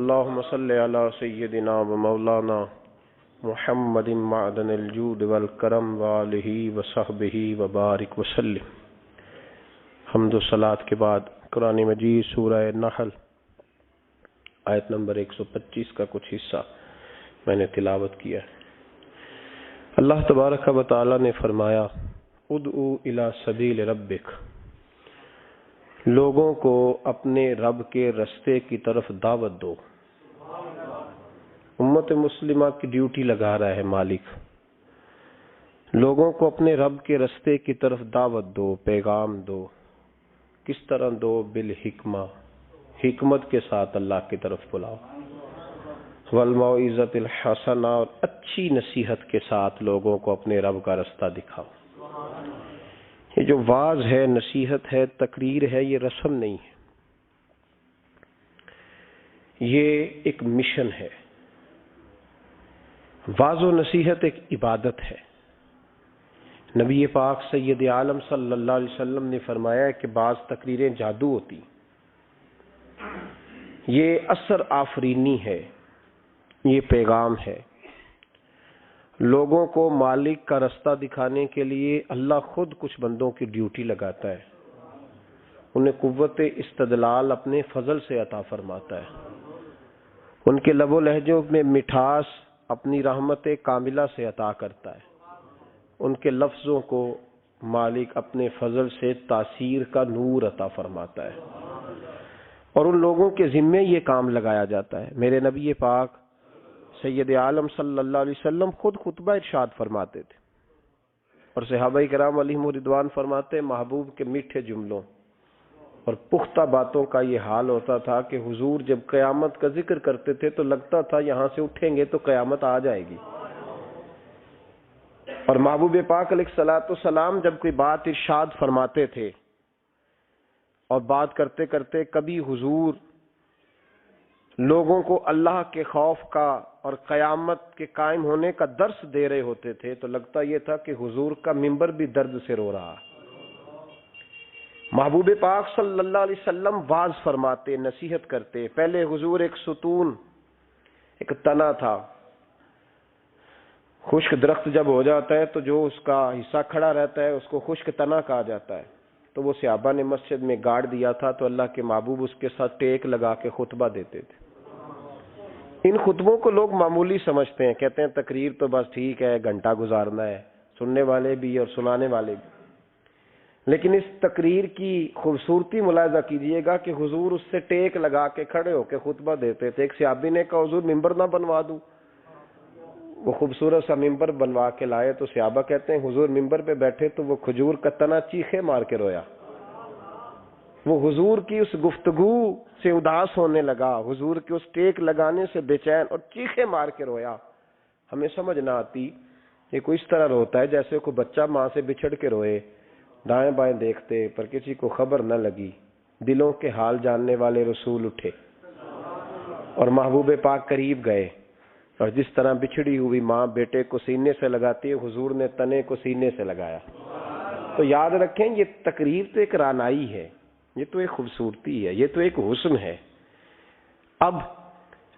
اللهم صل على سيدنا ومولانا محمد معدن الجود والکرم وآلہ وصحبہ وبارک وسلم۔ حمد و صلات کے بعد قرآن مجید سورہ نحل آیت نمبر 125 کا کچھ حصہ میں نے تلاوت کیا ہے۔ اللہ تبارک و تعالی نے فرمایا ادعو الی سبیل ربک، لوگوں کو اپنے رب کے رستے کی طرف دعوت دو۔ امت مسلمہ کی ڈیوٹی لگا رہا ہے مالک، لوگوں کو اپنے رب کے رستے کی طرف دعوت دو، پیغام دو۔ کس طرح دو؟ بالحکمہ، حکمت کے ساتھ اللہ کی طرف بلاؤ، والموعظۃ الحسنہ، اور اچھی نصیحت کے ساتھ لوگوں کو اپنے رب کا رستہ دکھاؤ۔ یہ جو واعظ ہے، نصیحت ہے، تقریر ہے، یہ رسم نہیں ہے، یہ ایک مشن ہے۔ واعظ و نصیحت ایک عبادت ہے۔ نبی پاک سید عالم صلی اللہ علیہ وسلم نے فرمایا کہ بعض تقریریں جادو ہوتی، یہ اثر آفرینی ہے، یہ پیغام ہے۔ لوگوں کو مالک کا رستہ دکھانے کے لیے اللہ خود کچھ بندوں کی ڈیوٹی لگاتا ہے، انہیں قوت استدلال اپنے فضل سے عطا فرماتا ہے، ان کے لب و لہجوں میں مٹھاس اپنی رحمت کاملہ سے عطا کرتا ہے، ان کے لفظوں کو مالک اپنے فضل سے تاثیر کا نور عطا فرماتا ہے، اور ان لوگوں کے ذمے یہ کام لگایا جاتا ہے۔ میرے نبی پاک سید عالم صلی اللہ علیہ وسلم خود خطبہ ارشاد فرماتے تھے، اور صحابہ کرام علیہم رضوان فرماتے محبوب کے میٹھے جملوں اور پختہ باتوں کا یہ حال ہوتا تھا کہ حضور جب قیامت کا ذکر کرتے تھے تو لگتا تھا یہاں سے اٹھیں گے تو قیامت آ جائے گی۔ اور محبوب پاک علیہ الصلوۃ والسلام جب کوئی بات ارشاد فرماتے تھے اور بات کرتے کرتے کبھی حضور لوگوں کو اللہ کے خوف کا اور قیامت کے قائم ہونے کا درس دے رہے ہوتے تھے تو لگتا یہ تھا کہ حضور کا ممبر بھی درد سے رو رہا۔ محبوب پاک صلی اللہ علیہ وسلم واعظ فرماتے، نصیحت کرتے۔ پہلے حضور ایک ستون، ایک تنا تھا، خشک درخت جب ہو جاتا ہے تو جو اس کا حصہ کھڑا رہتا ہے اس کو خشک تنا کہا جاتا ہے، تو وہ صحابہ نے مسجد میں گاڑ دیا تھا تو اللہ کے محبوب اس کے ساتھ ٹیک لگا کے خطبہ دیتے تھے۔ ان خطبوں کو لوگ معمولی سمجھتے ہیں، کہتے ہیں تقریر تو بس ٹھیک ہے، گھنٹہ گزارنا ہے، سننے والے بھی اور سنانے والے بھی، لیکن اس تقریر کی خوبصورتی ملاحظہ کیجئے گا کہ حضور اس سے ٹیک لگا کے کھڑے ہو کے خطبہ دیتے تھے۔ ایک صحابی نے کہا حضور ممبر نہ بنوا دوں، وہ خوبصورت سا ممبر بنوا کے لائے تو صحابہ کہتے ہیں حضور ممبر پہ بیٹھے تو وہ کھجور کا تنا چیخے مار کے رویا، وہ حضور کی اس گفتگو سے اداس ہونے لگا، حضور کے اس ٹیک لگانے سے بے چین اور چیخے مار کے رویا۔ ہمیں سمجھ نہ آتی، یہ کوئی اس طرح روتا ہے جیسے کوئی بچہ ماں سے بچھڑ کے روئے، دائیں بائیں دیکھتے پر کسی کو خبر نہ لگی۔ دلوں کے حال جاننے والے رسول اٹھے اور محبوب پاک قریب گئے، اور جس طرح بچھڑی ہوئی ماں بیٹے کو سینے سے لگاتی ہے، حضور نے تنے کو سینے سے لگایا۔ تو یاد رکھیں یہ تقریر تو ایک رانائی ہے، یہ تو ایک خوبصورتی ہے، یہ تو ایک حسن ہے۔ اب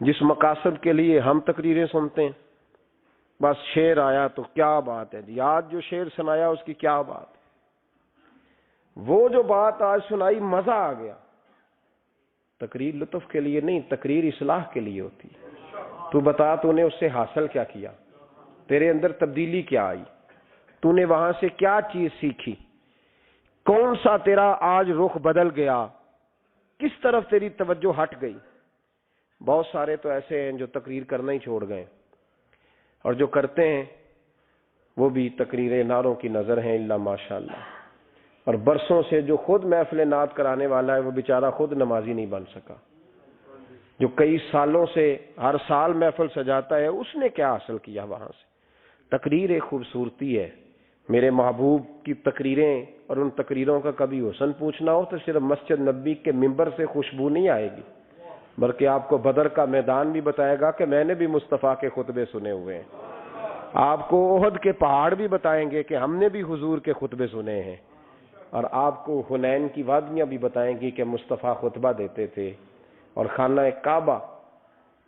جس مقاصد کے لیے ہم تقریریں سنتے ہیں، بس شعر آیا تو کیا بات ہے جی، آج جو شعر سنایا اس کی کیا بات، وہ جو بات آج سنائی مزہ آ گیا۔ تقریر لطف کے لیے نہیں، تقریر اصلاح کے لیے ہوتی ہے۔ تو بتا تو نے اس سے حاصل کیا کیا، تیرے اندر تبدیلی کیا آئی، تو نے وہاں سے کیا چیز سیکھی، کون سا تیرا آج رخ بدل گیا، کس طرف تیری توجہ ہٹ گئی۔ بہت سارے تو ایسے ہیں جو تقریر کرنا ہی چھوڑ گئے، اور جو کرتے ہیں وہ بھی تقریریں نعروں کی نظر ہیں الا ماشاءاللہ، اور برسوں سے جو خود محفل نعت کرانے والا ہے وہ بیچارہ خود نمازی نہیں بن سکا، جو کئی سالوں سے ہر سال محفل سجاتا ہے اس نے کیا حاصل کیا وہاں سے۔ تقریر ایک خوبصورتی ہے۔ میرے محبوب کی تقریریں اور ان تقریروں کا کبھی حسن پوچھنا ہو تو صرف مسجد نبی کے ممبر سے خوشبو نہیں آئے گی، بلکہ آپ کو بدر کا میدان بھی بتائے گا کہ میں نے بھی مصطفیٰ کے خطبے سنے ہوئے ہیں، آپ کو احد کے پہاڑ بھی بتائیں گے کہ ہم نے بھی حضور کے خطبے سنے ہیں، اور آپ کو حنین کی وادیاں بھی بتائیں گی کہ مصطفیٰ خطبہ دیتے تھے، اور خانہ کعبہ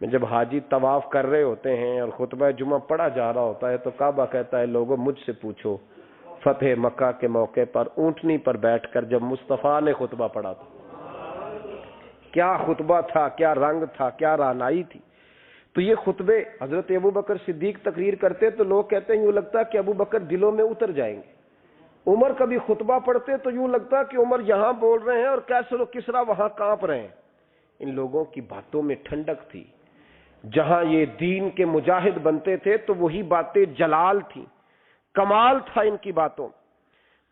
میں جب حاجی طواف کر رہے ہوتے ہیں اور خطبہ جمعہ پڑھا جا رہا ہوتا ہے تو کعبہ کہتا ہے لوگوں مجھ سے پوچھو فتح مکہ کے موقع پر اونٹنی پر بیٹھ کر جب مصطفیٰ نے خطبہ پڑھا تھا کیا خطبہ تھا، کیا رنگ تھا، کیا رعنائی تھی. تو یہ خطبے حضرت ابو بکر صدیق تقریر کرتے تو لوگ کہتے ہیں یوں لگتا کہ ابو بکر دلوں میں اتر جائیں گے. عمر کبھی خطبہ پڑھتے تو یوں لگتا کہ عمر یہاں بول رہے ہیں اور کیسر و کسرا وہاں کانپ رہے ہیں. ان لوگوں کی باتوں میں ٹھنڈک تھی. جہاں یہ دین کے مجاہد بنتے تھے تو وہی باتیں جلال تھیں، کمال تھا ان کی باتوں.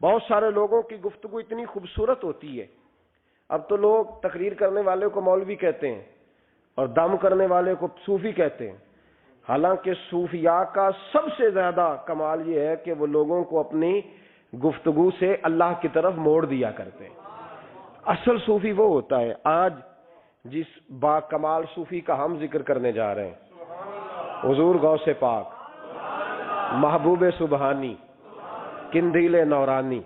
بہت سارے لوگوں کی گفتگو اتنی خوبصورت ہوتی ہے. اب تو لوگ تقریر کرنے والے کو مولوی کہتے ہیں اور دم کرنے والے کو صوفی کہتے ہیں. حالانکہ صوفیاء کا سب سے زیادہ کمال یہ ہے کہ وہ لوگوں کو اپنی گفتگو سے اللہ کی طرف موڑ دیا کرتے ہیں. اصل صوفی وہ ہوتا ہے. آج جس با کمال صوفی کا ہم ذکر کرنے جا رہے ہیں حضور غوث پاک، محبوب سبحانی، قندیل نورانی،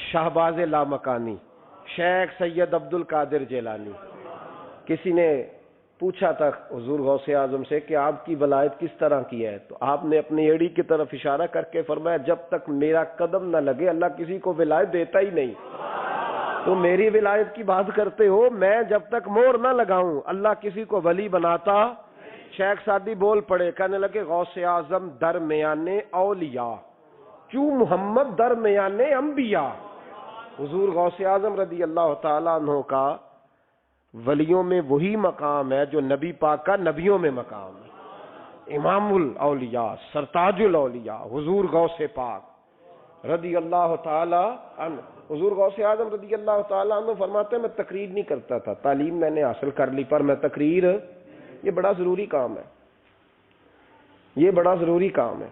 شہباز لامکانی، شیخ سید عبد القادر جیلانی. کسی نے پوچھا تھا حضور غوث اعظم سے کہ آپ کی ولایت کس طرح کی ہے، تو آپ نے اپنی ایڑی کی طرف اشارہ کر کے فرمایا جب تک میرا قدم نہ لگے اللہ کسی کو ولایت دیتا ہی نہیں. تو میری ولایت کی بات کرتے ہو، میں جب تک مہر نہ لگاؤں اللہ کسی کو ولی بناتا. شیخ سعدی بول پڑے، کہنے لگے غوث اعظم درمیان اولیاء کیوں محمد درمیان انبیاء. حضور غوث اعظم رضی اللہ تعالیٰ عنہ کا ولیوں میں وہی مقام ہے جو نبی پاک کا نبیوں میں مقام ہے. امام الاولیاء، سرتاج الاولیاء حضور غوث پاک رضی اللہ تعالی عنہ. حضور غوث اعظم رضی اللہ تعالی عنہ فرماتے ہیں میں تقریر نہیں کرتا تھا، تعلیم میں نے حاصل کر لی پر میں تقریر، یہ بڑا ضروری کام ہے، یہ بڑا ضروری کام ہے.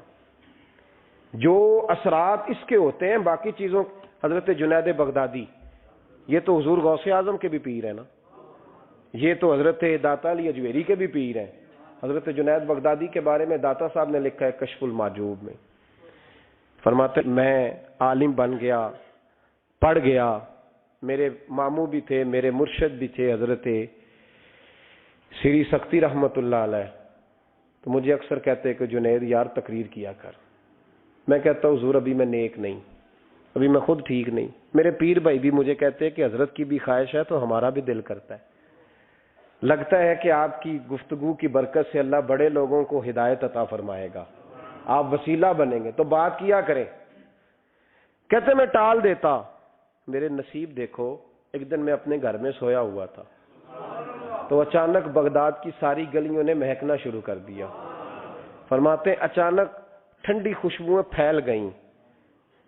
جو اثرات اس کے ہوتے ہیں باقی چیزوں. حضرت جنید بغدادی یہ تو حضور غوث اعظم کے بھی پیر ہیں نا، یہ تو حضرت داتا علی اجویری کے بھی پیر ہیں. حضرت جنید بغدادی کے بارے میں داتا صاحب نے لکھا ہے کشف المعجوب میں، فرماتے میں عالم بن گیا، پڑھ گیا، میرے ماموں بھی تھے، میرے مرشد بھی تھے حضرت سری سختی رحمت اللہ علیہ. تو مجھے اکثر کہتے کہ جنید یار تقریر کیا کر. میں کہتا ہوں حضور ابھی میں نیک نہیں، ابھی میں خود ٹھیک نہیں. میرے پیر بھائی بھی مجھے کہتے کہ حضرت کی بھی خواہش ہے تو ہمارا بھی دل کرتا ہے. لگتا ہے کہ آپ کی گفتگو کی برکت سے اللہ بڑے لوگوں کو ہدایت عطا فرمائے گا، آپ وسیلہ بنیں گے تو بات کیا کریں. کہتے میں ٹال دیتا. میرے نصیب دیکھو، ایک دن میں اپنے گھر میں سویا ہوا تھا تو اچانک بغداد کی ساری گلیوں نے مہکنا شروع کر دیا. فرماتے اچانک ٹھنڈی خوشبوئیں پھیل گئیں.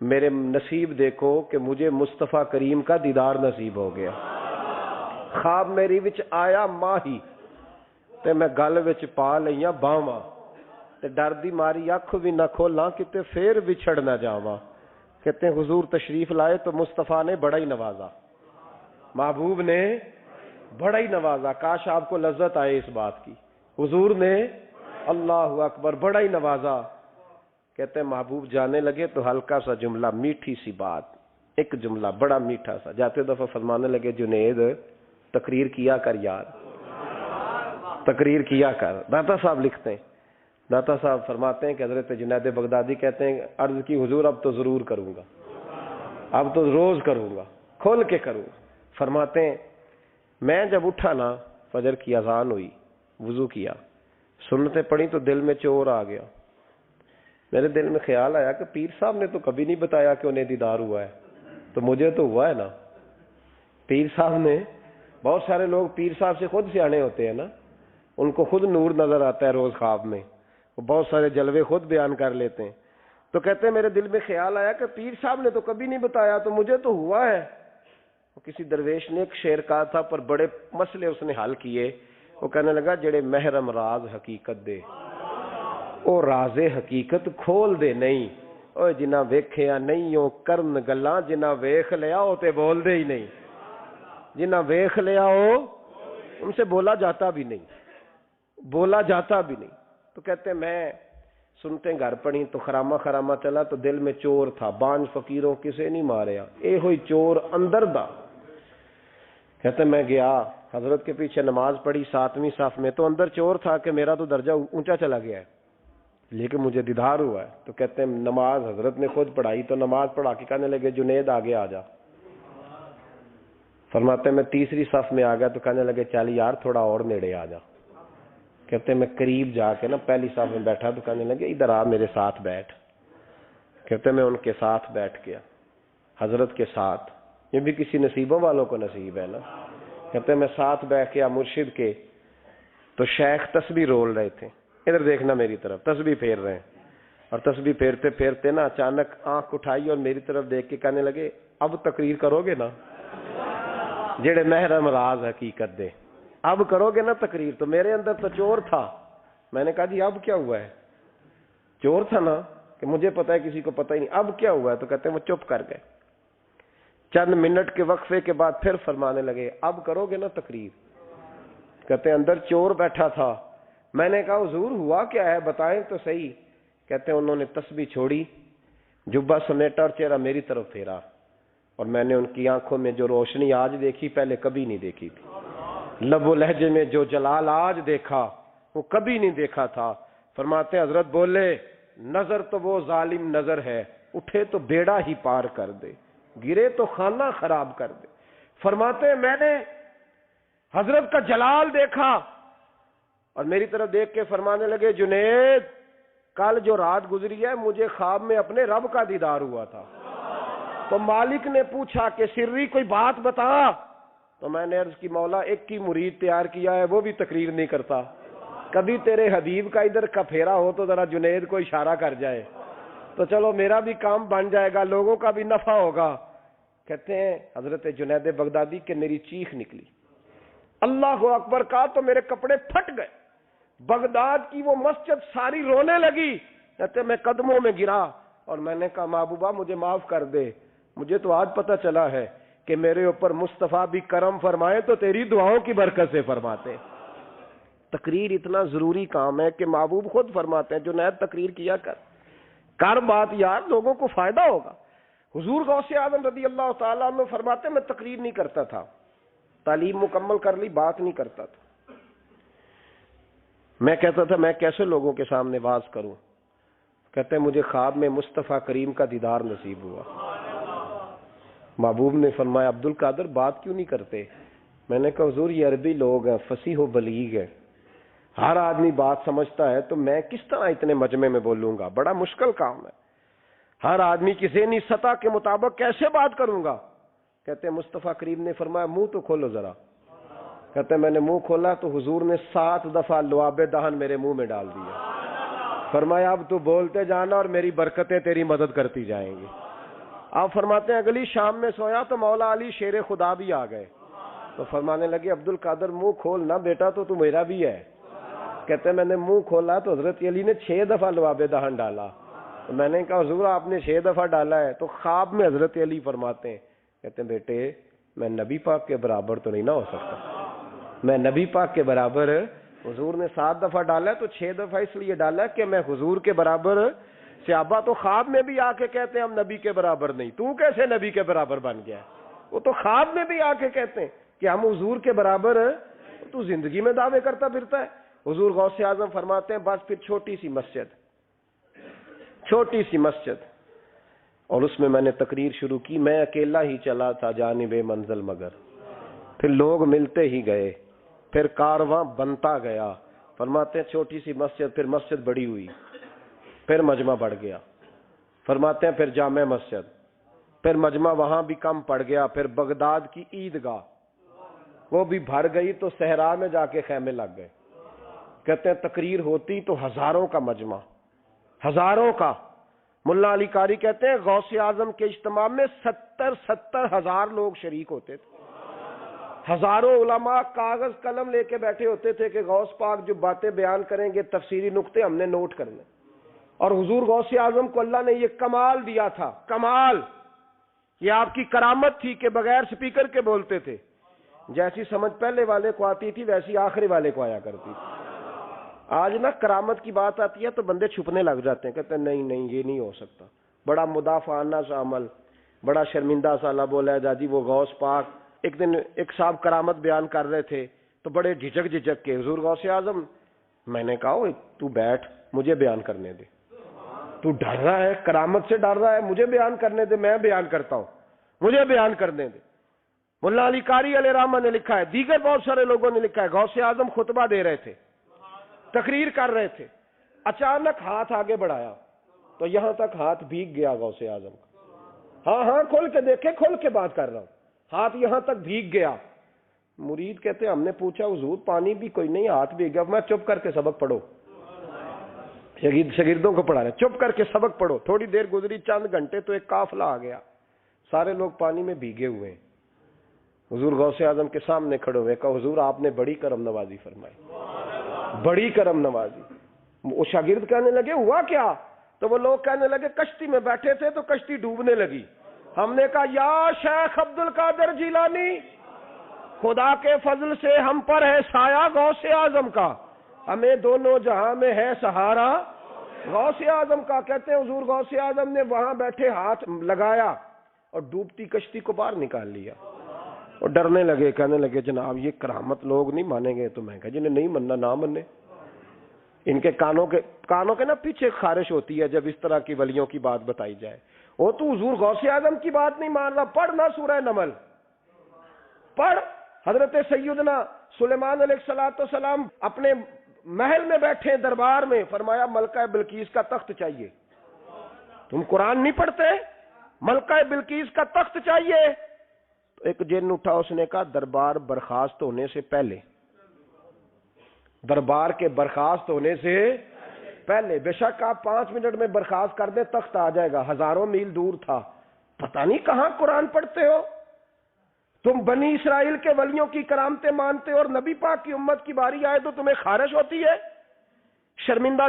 میرے نصیب دیکھو کہ مجھے مصطفیٰ کریم کا دیدار نصیب ہو گیا. خواب میری وچ آیا ماہی تے میں گل وچ پا لئیاں باواں تے ڈر دی ماری اکھ بھی نہ کھولاں کتے پھر وچھڑ نہ جاواں. کہتے ہیں حضور تشریف لائے تو مصطفیٰ نے بڑا ہی نوازا، محبوب نے بڑا ہی نوازا. کاش آپ کو لذت آئے اس بات کی. حضور نے اللہ اکبر بڑا ہی نوازا. کہتے ہیں محبوب جانے لگے تو ہلکا سا جملہ، میٹھی سی بات، ایک جملہ بڑا میٹھا سا. جاتے دفعہ فرمانے لگے جنید تقریر کیا کر یار، تقریر کیا کر. داتا صاحب لکھتے ہیں، داتا صاحب فرماتے ہیں کہ حضرت جنید بغدادی کہتے ہیں عرض کی حضور اب تو ضرور کروں گا، اب تو روز کروں گا، کھول کے کروں گا. فرماتے ہیں میں جب اٹھا نا، فجر کی اذان ہوئی، وضو کیا، سنتیں پڑھی تو دل میں چور آ گیا. میرے دل میں خیال آیا کہ پیر صاحب نے تو کبھی نہیں بتایا کہ انہیں دیدار ہوا ہے، تو مجھے تو ہوا ہے نا. پیر صاحب نے، بہت سارے لوگ پیر صاحب سے خود سیانے ہوتے ہیں نا، ان کو خود نور نظر آتا ہے روز خواب میں، وہ بہت سارے جلوے خود بیان کر لیتے ہیں. تو کہتے ہیں میرے دل میں خیال آیا کہ پیر صاحب نے تو کبھی نہیں بتایا تو مجھے تو ہوا ہے. کسی درویش نے ایک شعر کہا تھا پر بڑے مسئلے اس نے حل کیے. وہ کہنے لگا جڑے محرم راز حقیقت دے او راز حقیقت کھول دے نہیں، او جنہ ویکھیا نہیں او کرن گلاں، جنہ ویکھ لیا او تے بول دے ہی نہیں. جنہ ویکھ لیا ہو ان سے بولا جاتا بھی نہیں، بولا جاتا بھی نہیں. تو کہتے ہیں میں سنتے گھر پڑی تو خرامہ خرامہ چلا تو دل میں چور تھا، بانج فقیروں کسے نہیں ماریا، اے ہوئی چور اندر دا. کہتے ہیں میں گیا حضرت کے پیچھے نماز پڑھی 7ویں صف میں، تو اندر چور تھا کہ میرا تو درجہ اونچا چلا گیا ہے لیکن مجھے دیدار ہوا ہے. تو کہتے ہیں نماز حضرت نے خود پڑھائی، تو نماز پڑھا کے کہنے لگے جنید آگے آ جا. فرماتے ہیں میں 3ری صف میں آ گیا تو کہنے لگے چل یار تھوڑا اور نیڑے آ جا. کہتے ہیں میں قریب جا کے نا پہلی صف میں بیٹھا تو کہنے لگے ادھر آ میرے ساتھ بیٹھ. کہتے ہیں میں ان کے ساتھ بیٹھ گیا، حضرت کے ساتھ. یہ بھی کسی نصیبوں والوں کو نصیب ہے نا. کہتے ہیں میں ساتھ بیٹھ گیا مرشد کے، تو شیخ تسبیح رول رہے تھے. ادھر دیکھنا میری طرف، تسبیح پھیر رہے ہیں، اور تسبیح پھیرتے پھیرتے نا اچانک آنکھ اٹھائی اور میری طرف دیکھ کے کہنے لگے اب تقریر کرو گے نا، جڑے محرم راز حقیقت دے، اب کرو گے نا تقریر. تو میرے اندر تو چور تھا. میں نے کہا جی اب کیا ہوا ہے؟ چور تھا نا کہ مجھے پتا ہے کسی کو پتہ ہی نہیں، اب کیا ہوا ہے؟ تو کہتے ہیں وہ چپ کر گئے. چند منٹ کے وقفے کے بعد پھر فرمانے لگے اب کرو گے نا تقریر. کہتے ہیں اندر چور بیٹھا تھا. میں نے کہا حضور ہوا کیا ہے بتائیں تو صحیح. کہتے ہیں انہوں نے تسبیح چھوڑی، جبہ سمیٹا اور چہرہ میری طرف پھیرا، اور میں نے ان کی آنکھوں میں جو روشنی آج دیکھی پہلے کبھی نہیں دیکھی تھی. لب و لہجے میں جو جلال آج دیکھا وہ کبھی نہیں دیکھا تھا. فرماتے ہیں حضرت بولے نظر تو وہ ظالم نظر ہے، اٹھے تو بیڑا ہی پار کر دے، گرے تو خانہ خراب کر دے. فرماتے ہیں میں نے حضرت کا جلال دیکھا اور میری طرف دیکھ کے فرمانے لگے جنید کل جو رات گزری ہے مجھے خواب میں اپنے رب کا دیدار ہوا تھا. تو مالک نے پوچھا کہ سری کوئی بات بتا. تو میں نے عرض کی مولا ایک ہی مرید تیار کیا ہے وہ بھی تقریر نہیں کرتا، کبھی تیرے حبیب کا ادھر کا پھیرا ہو تو ذرا جنید کو اشارہ کر جائے تو چلو میرا بھی کام بن جائے گا، لوگوں کا بھی نفع ہوگا. کہتے ہیں حضرت جنید بغدادی کہ میری چیخ نکلی، اللہ اکبر کہا تو میرے کپڑے پھٹ گئے. بغداد کی وہ مسجد ساری رونے لگی. کہتے میں قدموں میں گرا اور میں نے کہا محبوبہ مجھے معاف کر دے، مجھے تو آج پتہ چلا ہے کہ میرے اوپر مصطفیٰ بھی کرم فرمائے تو تیری دعاؤں کی برکت سے فرماتے. تقریر اتنا ضروری کام ہے کہ محبوب خود فرماتے ہیں جنید تقریر کیا کر بات یار لوگوں کو فائدہ ہوگا. حضور غوث اعظم رضی اللہ تعالیٰ عنہ فرماتے میں تقریر نہیں کرتا تھا، تعلیم مکمل کر لی بات نہیں کرتا تھا. میں کہتا تھا میں کیسے لوگوں کے سامنے واز کروں. کہتے ہیں مجھے خواب میں مصطفیٰ کریم کا دیدار نصیب ہوا. محبوب نے فرمایا عبد القادر بات کیوں نہیں کرتے؟ میں نے کہا حضور یہ عربی لوگ ہیں، فصیح و بلیغ ہیں، ہر آدمی بات سمجھتا ہے تو میں کس طرح اتنے مجمع میں بولوں گا، بڑا مشکل کام ہے، ہر آدمی کی ذہنی سطح کے مطابق کیسے بات کروں گا. کہتے ہیں مصطفیٰ کریم نے فرمایا منہ تو کھولو ذرا. کہتے ہیں میں نے منہ کھولا تو حضور نے 7 دفعہ لعاب دہن میرے منہ میں ڈال دیا. فرمایا اب تو بولتے جانا اور میری برکتیں تیری مدد کرتی جائیں گی. آپ فرماتے ہیں اگلی شام میں سویا تو مولا علی شیر خدا بھی آ گئے. تو فرمانے لگے عبد القادر منہ کھول نا بیٹا تو میرا بھی ہے. کہتے ہیں میں نے منہ کھولا تو حضرت علی نے 6 دفعہ لعاب دہن ڈالا. تو میں نے کہا حضور آپ نے 6 دفعہ ڈالا ہے. تو خواب میں حضرت علی فرماتے ہیں کہتے ہیں بیٹے میں نبی پاک کے برابر تو نہیں نہ ہو سکتا، میں نبی پاک کے برابر. حضور نے 7 دفعہ ڈالا ہے تو 6 دفعہ اس لیے ڈالا ہے کہ میں حضور کے برابر. صحابہ تو خواب میں بھی آ کے کہتے ہیں ہم نبی کے برابر نہیں. تو کیسے نبی کے برابر بن گیا؟ وہ تو خواب میں بھی آ کے کہتے ہیں کہ ہم حضور کے برابر. تو زندگی میں دعوے کرتا پھرتا ہے. حضور غوث اعظم فرماتے ہیں بس پھر چھوٹی سی مسجد اور اس میں میں نے تقریر شروع کی. میں اکیلا ہی چلا تھا جانب منزل مگر، پھر لوگ ملتے ہی گئے، پھر کارواں بنتا گیا. فرماتے ہیں چھوٹی سی مسجد، پھر مسجد بڑی ہوئی، پھر مجمع بڑھ گیا. فرماتے ہیں پھر جامع مسجد، پھر مجمع وہاں بھی کم پڑ گیا. پھر بغداد کی عیدگاہ وہ بھی بھر گئی تو صحرا میں جا کے خیمے لگ گئے. کہتے ہیں تقریر ہوتی تو ہزاروں کا مجمع، ہزاروں کا. ملا علی قاری کہتے ہیں غوث اعظم کے اجتماع میں 70 ہزار لوگ شریک ہوتے تھے. ہزاروں علماء کاغذ قلم لے کے بیٹھے ہوتے تھے کہ غوث پاک جو باتیں بیان کریں گے تفسیری نقطے ہم نے نوٹ کرنے. اور حضور غوث اعظم کو اللہ نے یہ کمال دیا تھا، کمال. یہ آپ کی کرامت تھی کہ بغیر سپیکر کے بولتے تھے. جیسی سمجھ پہلے والے کو آتی تھی ویسی آخری والے کو آیا کرتی تھی. آج نا کرامت کی بات آتی ہے تو بندے چھپنے لگ جاتے ہیں، کہتے ہیں نہیں یہ نہیں ہو سکتا. بڑا مدافعانہ سا عمل، بڑا شرمندہ سا لب و لہجہ جی وہ غوث پاک ایک دن ایک صاحب کرامت بیان کر رہے تھے تو بڑے جھجک کے حضور غوث اعظم، میں نے کہا تو بیٹھ، مجھے بیان کرنے دے، تو ڈر رہا ہے، کرامت سے ڈر رہا ہے، مجھے بیان کرنے دے، میں بیان کرتا ہوں، مجھے بیان کرنے دے۔ مولانا علی قاری علیہ رحمہ نے لکھا ہے، دیگر بہت سارے لوگوں نے لکھا ہے، غوث اعظم خطبہ دے رہے تھے، تقریر کر رہے تھے، اچانک ہاتھ آگے بڑھایا تو یہاں تک ہاتھ بھیگ گیا غوث اعظم کا۔ ہاں کھول کے دیکھے، کھول کے بات کر رہا ہوں، ہاتھ یہاں تک بھیگ گیا۔ مرید کہتے ہیں ہم نے پوچھا حضور پانی بھی کوئی نہیں، ہاتھ بھیگ گیا۔ میں چپ کر کے سبق پڑھو، شاگردوں کو پڑھا رہے، چپ کر کے سبق پڑھو۔ تھوڑی دیر گزری، چند گھنٹے تو ایک قافلہ آ گیا، سارے لوگ پانی میں بھیگے ہوئے ہیں۔ حضور غوث اعظم کے سامنے کھڑے ہوئے، کہا حضور آپ نے بڑی کرم نوازی فرمائی، بڑی کرم نوازی۔ وہ شاگرد کہنے لگے ہوا کیا؟ تو وہ لوگ کہنے لگے کشتی میں بیٹھے تھے تو کشتی ڈوبنے لگی، ہم نے کہا یا شیخ عبد القادر جیلانی، خدا کے فضل سے ہم پر ہے سایہ غوث اعظم کا، ہمیں دونوں جہاں میں ہے سہارا غوث اعظم کا۔ کہتے ہیں حضور غوث اعظم نے وہاں بیٹھے ہاتھ لگایا اور ڈوبتی کشتی کو باہر نکال لیا، اور ڈرنے لگے، کہنے لگے جناب یہ کرامت لوگ نہیں مانیں گے۔ تو میں کہا جنہیں نہیں مننا نہ منے، ان کے کانوں کے نا پیچھے خارش ہوتی ہے جب اس طرح کی ولیوں کی بات بتائی جائے۔ وہ تو حضور غوث اعظم کی بات نہیں مان رہا، پڑھنا سورہ نمل پڑھ۔ حضرت سیدنا سلیمان علیہ السلام اپنے محل میں بیٹھے دربار میں، فرمایا ملکہ بلقیس کا تخت چاہیے۔ تم قرآن نہیں پڑھتے؟ ملکہ بلقیس کا تخت چاہیے۔ تو ایک جن اٹھا، اس نے کہا دربار برخاست ہونے سے پہلے، دربار کے برخاست ہونے سے پہلے، بے شک آپ 5 منٹ میں برخاست کر دیں تخت آ جائے گا، ہزاروں میل دور تھا۔ پتہ نہیں کہاں قرآن پڑھتے ہو تم، بنی اسرائیل کے ولیوں کی کرامتیں مانتے ہو اور نبی پاک کی امت کی باری آئے تو تمہیں خارش ہوتی ہے۔ شرمندہ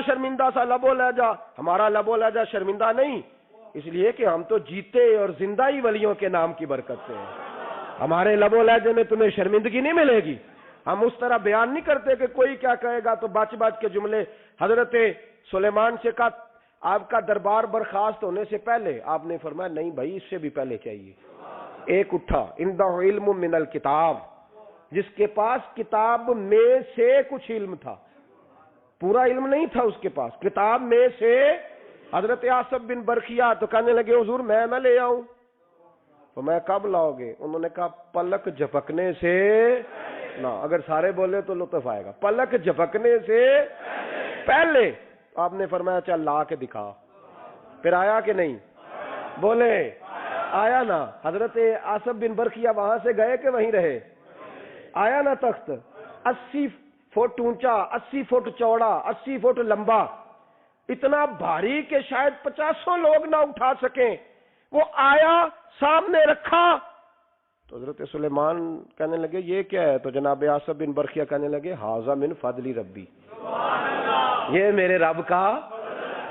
سا لب و لہجہ، ہمارا لب و لہجہ شرمندہ نہیں، اس لیے کہ ہم تو جیتے اور زندہ ہی ولیوں کے نام کی برکت سے ہیں، ہمارے لب و لہجے میں تمہیں شرمندگی نہیں ملے گی۔ ہم اس طرح بیان نہیں کرتے کہ کوئی کیا کہے گا تو بچ کے جملے۔ حضرت سلیمان سے کہا آپ کا دربار برخاست ہونے سے پہلے، آپ نے فرمایا نہیں بھائی اس سے بھی پہلے چاہیے۔ ایک اٹھا، عندہ علم من الکتاب، جس کے پاس کتاب میں سے کچھ علم تھا، پورا علم نہیں تھا اس کے پاس، کتاب میں سے۔ حضرت آصف بن برخیہ تو کہنے لگے حضور میں نہ لے آؤں؟ تو میں کب لاؤ گے؟ انہوں نے کہا پلک جھپکنے سے نہ، اگر سارے بولے تو لطف آئے گا، پلک جھپکنے سے پہلے۔ آپ نے فرمایا چل لا کے دکھا۔ پھر آیا کہ نہیں؟ بولے آیا نا۔ حضرت آصف بن برخیہ وہاں سے گئے کہ وہیں رہے؟ آیا نا تخت، 80 فٹ اونچا، 80 فٹ چوڑا، 80 فٹ لمبا، اتنا بھاری کہ شاید 50 لوگ نہ اٹھا سکیں۔ وہ آیا، سامنے رکھا تو حضرت سلیمان کہنے لگے یہ کیا ہے؟ تو جناب آصف بن برخیہ کہنے لگے ھذا من فضل ربی، یہ میرے رب کا،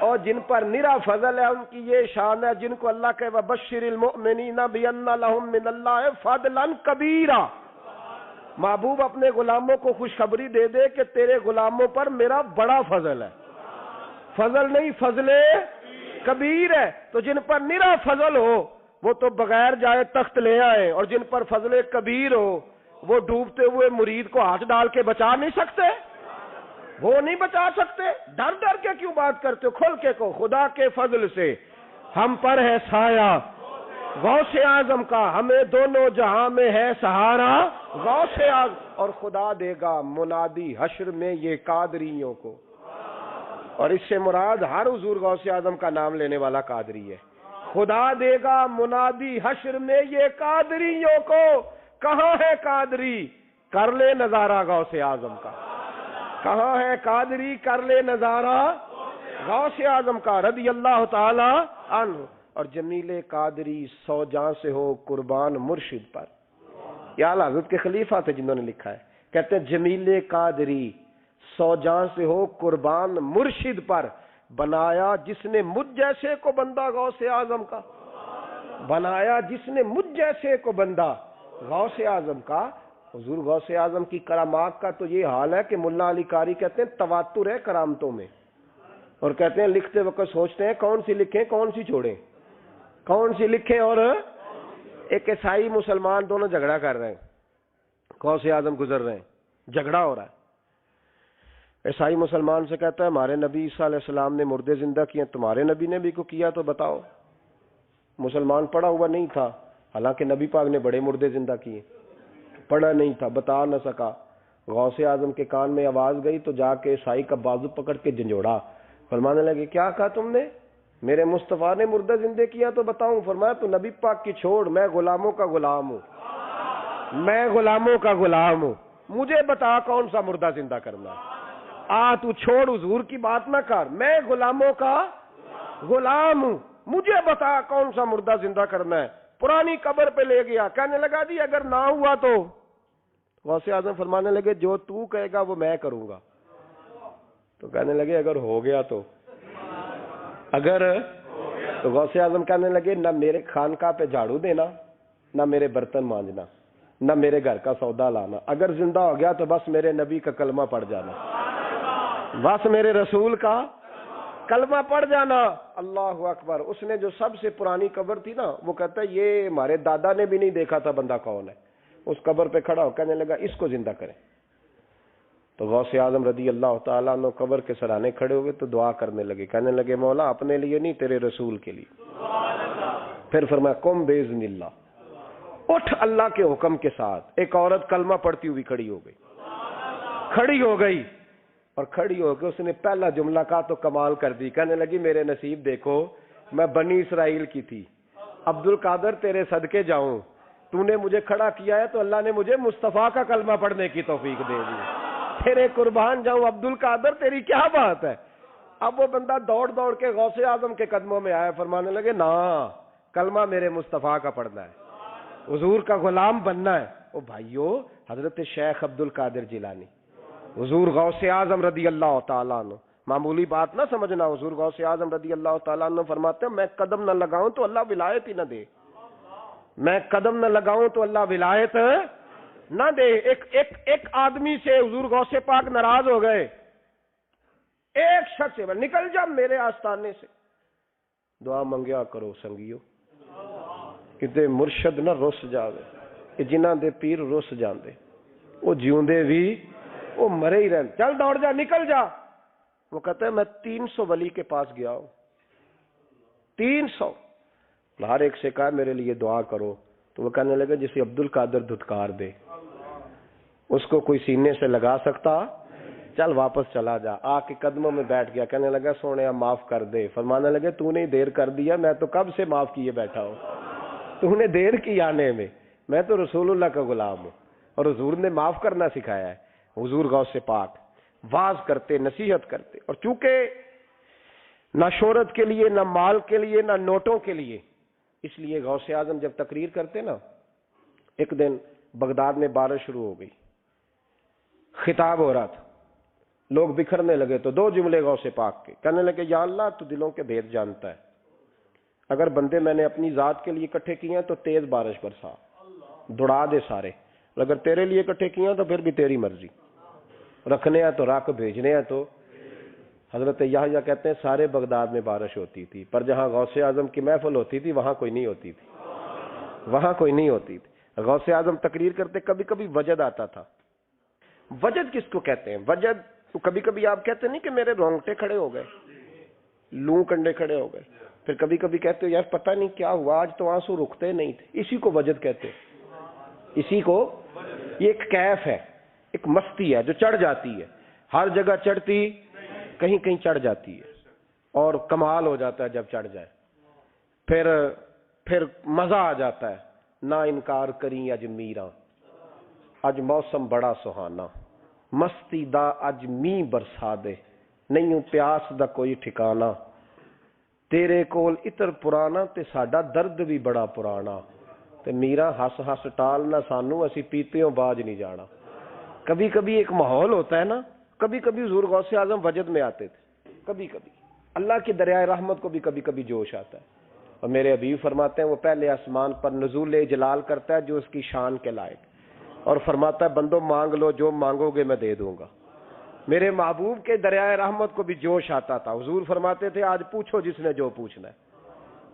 اور جن پر نرا فضل ہے ان کی یہ شان ہے جن کو اللہ کے وبشر المؤمنین بان لهم من اللہ فضلا کبیرا۔ محبوب اپنے غلاموں کو خوشخبری دے دے کہ تیرے غلاموں پر میرا بڑا فضل ہے، فضل نہیں فضل کبیر ہے۔ تو جن پر نرا فضل ہو وہ تو بغیر جائے تخت لے آئے، اور جن پر فضل کبیر ہو وہ ڈوبتے ہوئے مرید کو ہاتھ ڈال کے بچا نہیں سکتے، وہ نہیں بچا سکتے۔ ڈر ڈر کے کیوں بات کرتے ہو؟ کھول کے کو خدا کے فضل سے ہم پر ہے سایہ غوث اعظم کا، ہمیں دونوں جہاں میں ہے سہارا غوث اعظم، اور خدا دے گا منادی حشر میں یہ قادریوں کو۔ اور اس سے مراد ہر حضور غوث اعظم کا نام لینے والا قادری ہے۔ خدا دے گا منادی حشر میں یہ قادریوں کو۔ کہاں ہے قادری؟ کر لے نظارہ غوث اعظم کا۔ کہاں ہے قادری؟ کر لے نظارہ غوث اعظم کا رضی اللہ تعالی عنہ۔ اور جمیل قادری 100 جاں سے ہو قربان مرشد پر، یہ اعلیٰ حضرت کے خلیفہ تھے جنہوں نے لکھا ہے، کہتے ہیں جمیل قادری 100 جاں سے ہو قربان مرشد پر، بنایا جس نے مجھ جیسے کو بندہ غوث اعظم کا، بنایا جس نے مجھ جیسے کو بندہ غوث اعظم کا۔ حضور غوث اعظم کی کرامات کا تو یہ حال ہے کہ ملا علی قاری کہتے ہیں تواتر ہے کرامتوں میں، اور کہتے ہیں لکھتے وقت سوچتے ہیں کون سی لکھیں کون سی چھوڑیں، کون سی لکھیں اور ایک عیسائی مسلمان دونوں جھگڑا کر رہے ہیں، غوث اعظم گزر رہے ہیں، جھگڑا ہو رہا ہے۔ عیسائی مسلمان سے کہتا ہے ہمارے نبی عیسیٰ علیہ السلام نے مردے زندہ کیے، تمہارے نبی نے بھی کو کیا تو بتاؤ۔ مسلمان پڑھا ہوا نہیں تھا، حالانکہ نبی پاک نے بڑے مردے زندہ کیے، پڑھا نہیں تھا، بتا نہ سکا۔ غوث اعظم کے کان میں آواز گئی تو جا کے عیسائی کا بازو پکڑ کے جھنجھوڑا، فرمانے لگے کیا کہا تم نے؟ میرے مصطفیٰ نے مردہ زندہ کیا تو بتاؤں؟ فرمایا تو نبی پاک کی چھوڑ، میں غلاموں کا غلام ہوں، میں غلاموں کا غلام ہوں، مجھے بتا کون سا مردہ زندہ کرنا ہے۔ تو چھوڑ حضور کی بات نہ کر، میں غلاموں کا غلام ہوں، مجھے بتا کون سا مردہ زندہ کرنا ہے۔ پرانی قبر پہ لے گیا، کہنے لگا جی اگر نہ ہوا تو؟ غوث اعظم فرمانے لگے جو تو کہے گا وہ میں کروں گا۔ تو کہنے لگے اگر ہو گیا تو؟ اگر تو غوث اعظم کہنے لگے نہ میرے خانقاہ پہ جھاڑو دینا، نہ میرے برتن مانجنا، نہ میرے گھر کا سودا لانا، اگر زندہ ہو گیا تو بس میرے نبی کا کلمہ پڑھ جانا، بس میرے رسول کا کلمہ پڑھ جانا۔ اللہ اکبر۔ اس نے جو سب سے پرانی قبر تھی نا، وہ کہتا ہے یہ ہمارے دادا نے بھی نہیں دیکھا تھا بندہ کون ہے۔ اس قبر پہ کھڑا ہو کہنے لگا اس کو زندہ کریں۔ تو غوث اعظم رضی اللہ تعالیٰ عنہ قبر کے سرانے کھڑے ہوئے تو دعا کرنے لگے، کہنے لگے مولا اپنے لیے نہیں، تیرے رسول کے لیے۔ پھر فرمایا قم باذن اللہ، اٹھ اللہ کے حکم کے ساتھ۔ ایک عورت کلمہ پڑھتی ہوئی کھڑی ہو گئی، کھڑی ہو گئی، اور کھڑی ہو کے اس نے پہلا جملہ کہا تو کمال کر دی، کہنے لگی میرے نصیب دیکھو، میں بنی اسرائیل کی تھی، عبد القادر تیرے صدقے جاؤں، تو نے مجھے کھڑا کیا ہے تو اللہ نے مجھے مصطفیٰ کا کلمہ پڑھنے کی توفیق دے دی، تیرے قربان جاؤں عبد القادر، تیری کیا بات ہے۔ اب وہ بندہ دوڑ دوڑ کے غوث اعظم کے قدموں میں آیا، فرمانے لگے نا کلمہ میرے مصطفیٰ کا پڑھنا ہے، حضور کا غلام بننا ہے۔ او بھائیو، حضرت شیخ عبد القادر جیلانی، حضور غوث اعظم رضی اللہ تعالیٰ عنہ، معمولی بات نہ سمجھنا، حضور غوث اعظم رضی اللہ تعالیٰ عنہ فرماتے ہیں میں قدم نہ لگاؤں تو اللہ ولایت ہی نہ دے، میں قدم نہ لگاؤں تو اللہ ولایت نہ دے۔ ایک آدمی سے حضور غوث پاک ناراض ہو گئے، ایک شخص سے نکل جا میرے آستانے سے۔ دعا منگیا کرو سنگیو، کتے مرشد نہ رس جاوے، کہ جنہاں دے پیر رس جاندے، وہ جیوندے بھی وہ مرے ہی رہن، چل دوڑ جا، نکل جا۔ وہ کہتا ہے میں 300 ولی کے پاس گیا ہوں، 300، ہر ایک سے کہا میرے لیے دعا کرو، تو وہ کہنے لگا جسے عبد القادر دھتکار دے اس کو کوئی سینے سے لگا سکتا؟ چل واپس چلا جا۔ آ کے قدموں میں بیٹھ گیا، کہنے لگا سونے معاف کر دے۔ فرمانے لگے تو نے دیر کر دیا، میں تو کب سے معاف کیے بیٹھا ہوں، تو نے دیر کی آنے میں تو رسول اللہ کا غلام ہوں، اور حضور نے معاف کرنا سکھایا ہے۔ حضور غوث پاک واز کرتے، نصیحت کرتے، اور چونکہ نہ شہرت کے لیے، نہ مال کے لیے، نہ نوٹوں کے لیے، اس لیے غوث اعظم جب تقریر کرتے نا، ایک دن بغداد میں بارش شروع ہو گئی، خطاب ہو رہا تھا، لوگ بکھرنے لگے تو 2 جملے غوث پاک کے، کہنے لگے یا اللہ تو دلوں کے بھید جانتا ہے، اگر بندے میں نے اپنی ذات کے لیے اکٹھے کیے ہیں تو تیز بارش برسا، دوڑا دے سارے، اگر تیرے لیے اکٹھے کیے ہیں تو پھر بھی تیری مرضی، رکھنے ہیں تو رکھ، بھیجنے ہیں تو۔ حضرت یحییٰ کہتے ہیں سارے بغداد میں بارش ہوتی تھی، پر جہاں غوث اعظم کی محفل ہوتی تھی وہاں کوئی نہیں ہوتی تھی، وہاں کوئی نہیں ہوتی تھی۔ غوث اعظم تقریر کرتے کبھی کبھی وجد آتا تھا۔ وجد کس کو کہتے ہیں؟ وجد تو کبھی کبھی آپ کہتے نہیں کہ میرے رونگٹے کھڑے ہو گئے، لوں کنڈے کھڑے ہو گئے، پھر کبھی کبھی کہتے ہو یار پتہ نہیں کیا ہوا آج تو آنسو رکتے نہیں تھے، اسی کو وجد کہتے ہیں، اسی کو، یہ ایک کیف ہے، ایک مستی ہے جو چڑھ جاتی ہے، ہر جگہ چڑھتی، کہیں کہیں چڑھ جاتی ہے، اور کمال ہو جاتا ہے جب چڑھ جائے، پھر مزہ آ جاتا ہے۔ نہ انکار کریں اج میراں، اج موسم بڑا سہانا، مستی دا اج می برسا دے، نہیں پیاس دا کوئی ٹھکانا، تیرے کول اتر پرانا تے ساڈا درد بھی بڑا پرانا، تے میرا ہس ہس ٹال نہ سانو اسی پیتیوں باج نہیں جانا۔ کبھی کبھی ایک ماحول ہوتا ہے نا، کبھی کبھی حضور غوث اعظم وجد میں آتے تھے، کبھی کبھی اللہ کی دریائے رحمت کو بھی کبھی کبھی جوش آتا ہے، اور میرے حبیب فرماتے ہیں وہ پہلے آسمان پر نزول جلال کرتا ہے جو اس کی شان کے لائق، اور فرماتا ہے بندو مانگ لو جو مانگو گے میں دے دوں گا۔ میرے محبوب کے دریائے رحمت کو بھی جوش آتا تھا، حضور فرماتے تھے آج پوچھو جس نے جو پوچھنا ہے،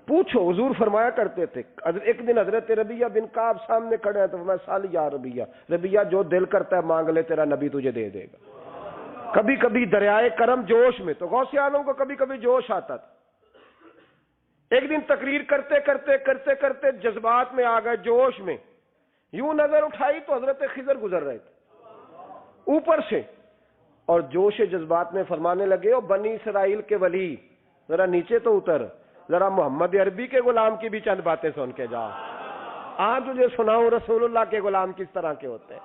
پوچھو، حضور فرمایا کرتے تھے، ایک دن حضرت ربیہ بن کعب سامنے کھڑے ہیں تو میں سال یا ربیہ، ربیہ جو دل کرتا ہے مانگ لے، تیرا نبی تجھے دے دے گا۔ کبھی کبھی دریائے کرم جوش میں، تو غوث اعظم کو کبھی کبھی جوش آتا تھا۔ ایک دن تقریر کرتے کرتے کرتے کرتے جذبات میں آ گئے، جوش میں، یوں نظر اٹھائی تو حضرت خضر گزر رہے تھے اوپر سے، اور جوش جذبات میں فرمانے لگے، او بنی اسرائیل کے ولی، ذرا نیچے تو اتر، ذرا محمد عربی کے غلام کی بھی چند باتیں سن کے جا، آج تجھے سناؤں رسول اللہ کے غلام کس طرح کے ہوتے ہیں۔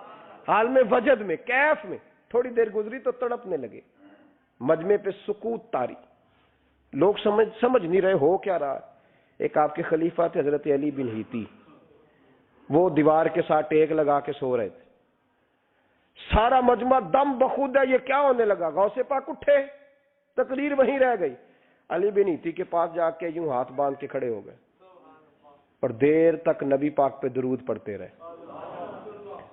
حال میں وجد میں، کیف میں، تھوڑی دیر گزری تو تڑپنے لگے، مجمع پہ سکوت طاری، لوگ سمجھ نہیں رہے ہو کیا رہا۔ ایک آپ کے خلیفہ تھے حضرت علی بن ہیتی، وہ دیوار کے ساتھ ٹیک لگا کے سو رہے تھے، سارا مجمع دم بخود ہے، یہ کیا ہونے لگا؟ غوث پاک اٹھے، تقریر وہیں رہ گئی، علی بن ہیتی کے پاس جا کے یوں ہاتھ باندھ کے کھڑے ہو گئے اور دیر تک نبی پاک پہ درود پڑھتے رہے۔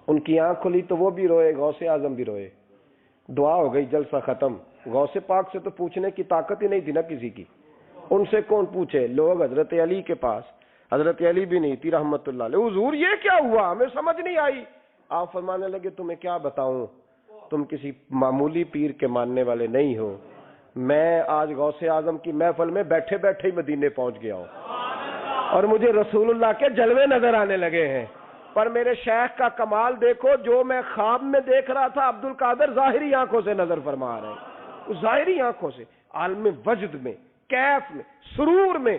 ان کی آنکھ کھلی تو وہ بھی روئے، غوث اعظم بھی روئے، دعا ہو گئی، جلسہ ختم۔ غوث پاک سے تو پوچھنے کی طاقت ہی نہیں تھی نا کسی کی، ان سے کون پوچھے؟ لوگ حضرت علی کے پاس، حضرت علی بن ہیتی رحمت اللہ علیہ، حضور یہ کیا ہوا، ہمیں سمجھ نہیں آئی۔ آپ فرمانے لگے، تمہیں کیا بتاؤں، تم کسی معمولی پیر کے ماننے والے نہیں ہو، میں آج غوث اعظم کی محفل میں بیٹھے بیٹھے ہی مدینے پہنچ گیا ہوں اور مجھے رسول اللہ کے جلوے نظر آنے لگے ہیں، پر میرے شیخ کا کمال دیکھو، جو میں خواب میں دیکھ رہا تھا عبد القادر ظاہری آنکھوں سے نظر فرما رہے ہیں، ظاہری آنکھوں سے، عالم وجد میں، کیف میں، سرور میں۔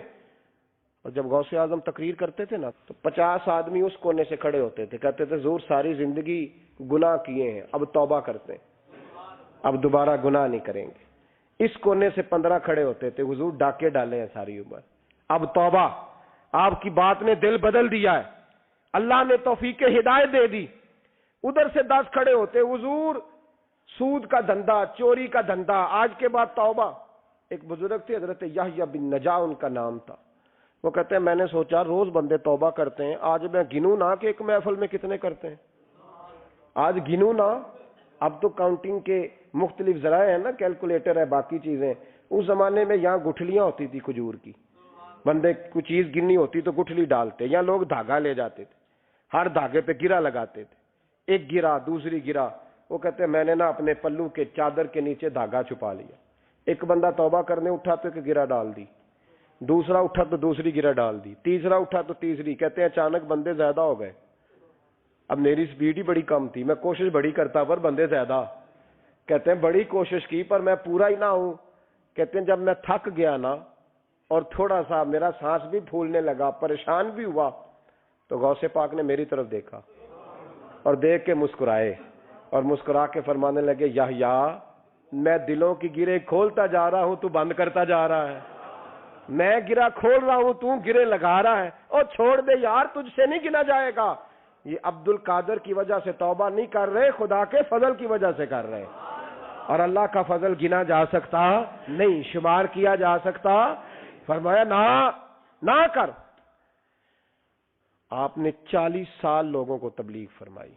اور جب غوث اعظم تقریر کرتے تھے نا تو 50 آدمی اس کونے سے کھڑے ہوتے تھے، کہتے تھے حضور ساری زندگی گناہ کیے ہیں، اب توبہ کرتے ہیں، اب دوبارہ گناہ نہیں کریں گے۔ اس کونے سے 15 کھڑے ہوتے تھے، حضور ڈاکے ڈالے ہیں ساری عمر، اب توبہ، آپ کی بات نے دل بدل دیا ہے، اللہ نے توفیق ہدایت دے دی۔ ادھر سے 10 کھڑے ہوتے، حضور سود کا دھندا، چوری کا دھندا، آج کے بعد توبہ۔ ایک بزرگ تھے حضرت یحییٰ بن نجا ان کا نام تھا، وہ کہتے ہیں میں نے سوچا روز بندے توبہ کرتے ہیں، آج میں گنوں نہ کہ ایک محفل میں کتنے کرتے ہیں، آج گنوں نہ۔ اب تو کاؤنٹنگ کے مختلف ذرائع ہیں نا، کیلکولیٹر ہے، باقی چیزیں۔ اس زمانے میں یہاں گٹھلیاں ہوتی تھی کھجور کی، بندے کوئی چیز گننی ہوتی تو گٹھلی ڈالتے، یا لوگ دھاگا لے جاتے تھے، ہر دھاگے پہ گرا لگاتے تھے، ایک گرا دوسری گرا، وہ کہتے ہیں میں نے نا اپنے پلو کے چادر کے نیچے دھاگا چھپا لیا۔ ایک بندہ توبہ کرنے اٹھا تو ایک گرا ڈال دی، دوسرا اٹھا تو دوسری گرہ ڈال دی، تیسرا اٹھا تو تیسری۔ کہتے ہیں اچانک بندے زیادہ ہو گئے، اب میری سپیڈ ہی بڑی کم تھی، میں کوشش بڑی کرتا پر بندے زیادہ۔ کہتے ہیں بڑی کوشش کی پر میں پورا ہی نہ ہوں۔ کہتے ہیں جب میں تھک گیا نا اور تھوڑا سا میرا سانس بھی پھولنے لگا، پریشان بھی ہوا، تو غوث پاک نے میری طرف دیکھا اور دیکھ کے مسکرائے اور مسکرا کے فرمانے لگے، یحییٰ میں دلوں کی گرے کھولتا جا رہا ہوں، تو بند کرتا جا رہا ہے، میں گرا کھول رہا ہوں، تو گرے لگا رہا ہے، اور چھوڑ دے یار، تجھ سے نہیں گنا جائے گا۔ یہ عبد القادر کی وجہ سے توبہ نہیں کر رہے، خدا کے فضل کی وجہ سے کر رہے، اور اللہ کا فضل گنا جا سکتا نہیں، شمار کیا جا سکتا۔ فرمایا نہ کر۔ آپ نے 40 سال لوگوں کو تبلیغ فرمائی،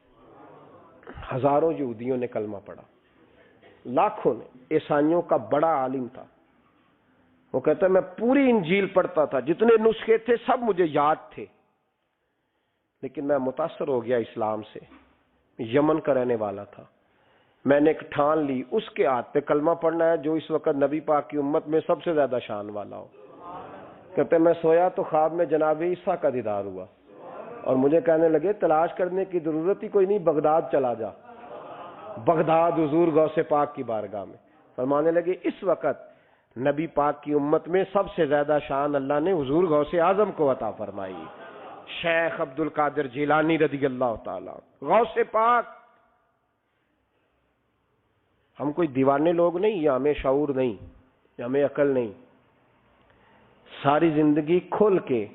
ہزاروں یہودیوں نے کلمہ پڑھا، لاکھوں نے۔ عیسائیوں کا بڑا عالم تھا، وہ کہتا ہے میں پوری انجیل پڑھتا تھا، جتنے نسخے تھے سب مجھے یاد تھے، لیکن میں متاثر ہو گیا اسلام سے۔ یمن کا رہنے والا تھا، میں نے ایک ٹھان لی اس کے ہاتھ پہ کلمہ پڑھنا ہے جو اس وقت نبی پاک کی امت میں سب سے زیادہ شان والا ہو۔ کہتے ہیں میں سویا تو خواب میں جناب عیسیٰ کا دیدار ہوا، اور مجھے کہنے لگے تلاش کرنے کی ضرورت ہی کوئی نہیں، بغداد چلا جا۔ بغداد حضور غوث پاک کی بارگاہ میں فرمانے لگے اس وقت نبی پاک کی امت میں سب سے زیادہ شان اللہ نے حضور غوث اعظم کو عطا فرمائی، شیخ عبد القادر جیلانی رضی اللہ تعالی۔ غوث پاک، ہم کوئی دیوانے لوگ نہیں، یا ہمیں شعور نہیں، یا ہمیں عقل نہیں، ساری زندگی کھل کے